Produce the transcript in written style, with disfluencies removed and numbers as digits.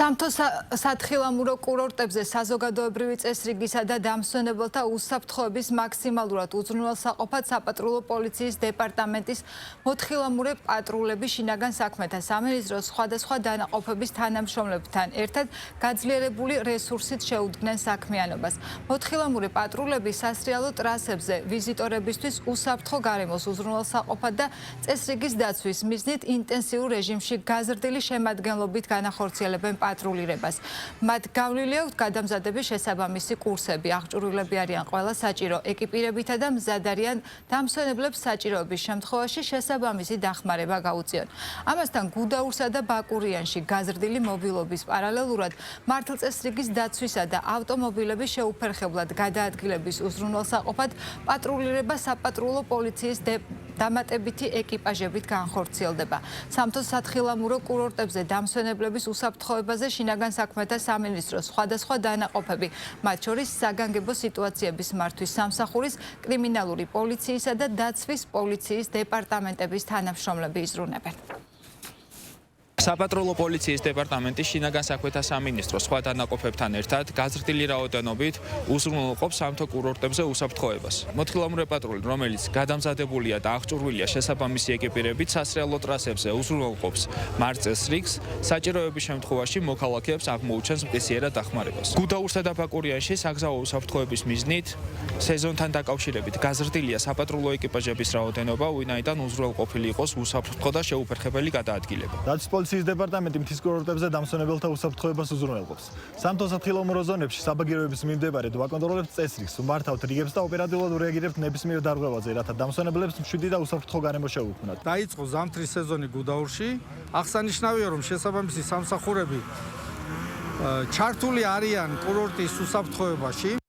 სამთო სათხილამურო კურორტებზე საზოგადოებრივი წესრიგისა და დამსვენებელთა უსაფრთხოების მაქსიმალურად უზრუნველსაყოფად საპატრულო პოლიციის დეპარტამენტის მოთხილამურე პატრულები შინაგან საქმეთა სამინისტროს სხვადასხვა დანაყოფების თანამშრომლებთან ერთად გაძლიერებული რესურსით შეუდგნენ საქმიანობას. მოთხილამურე პატრულები სასრიალო ტრასებზე ვიზიტორებისთვის უსაფრთხო გარემოს უზრუნველსაყოფად და წესრიგის დაცვის მიზნით ინტენსიურ რეჟიმში გაზრდილი შემადგენლობით განახორციელებენ პატრულირებას. მათ გავლილი აქვთ გადამზადების შესაბამისი კურსები. აღჭურვილები არიან ყველა საჭირო ეკიპირებითა და მზად არიან დამსვენებლებს საჭიროების შემთხვევაში შესაბამისი დახმარება გაუწიონ. ამასთან გუდაურსა და ბაკურიანში გაზრდილი მობილობის პარალელურად მართლწესრიგის დაცვისა და ავტომობილების შეუფერხებლად გადაადგილების უზრუნველსაყოფად პატრულირება საპატრულო პოლიციის დამატებითი ეკიპაჟებით განხორციელდება. სამთო სათხილამურო კურორტებზე დამსვენებლების უსაფრთხოებაზე შინაგან საქმეთა სამინისტროს სხვადასხვა დანაყოფები, მათ შორის საგანგებო სიტუაციების მართვის სამსახურის, კრიმინალური პოლიციისა და დაცვის პოლიციის დეპარტამენტების თანამშრომლები იზრუნებენ. საპატრულო პოლიციის დეპარტამენტის შინაგან საქმეთა სამინისტროს სხვა დანაყოფებთან ერთად გაზრდილი რაოდენობით უზრუნველყოფს სამთო კურორტებზე უსაფრთხოებას. მოთხილამურე პატრული, რომელიც გადამზადებულია და აღჭურვილია შესაბამისი ეკიპირებით, სასრიალო ტრასებზე უზრუნველყოფს მარწესრიგს, საჭიროების შემთხვევაში მოქალაქეებს აღმოუჩენს მტკიციერად დახმარებას. გუდაურსა და ბაკურიანში საგზაო უსაფრთხოების მიზნით სეზონთან დაკავშირებით გაზრდილია საპატრულო ეკიპაჟების რაოდენობა, ვინაიდან უზრუნველყოფილი იყოს უსაფრთხო და შეუფერხებელი გადაადგილება. პოლიციის დეპარტამენტი მთის კურორტებზე დამსვენებელთა უსაფრთხოებას უზრუნველყოფს. სამთო სათხილამურო ზონებში საბაგიროების მიმდებარედ ვაკონტროლებთ წესრიგს, ვმართავთ რიგებს და ოპერატიულად რეაგირებთ ნებისმიერ დარღვევაზე, რათა დამსვენებლებს მშვიდი და უსაფრთხო გარემო შეუქმნათ. დაიწყო ზამთრის სეზონი გუდაურში. აღსანიშნავია, რომ შესაბამისი სამსახურები ჩართული არიან კურორტის უსაფრთხოებაში.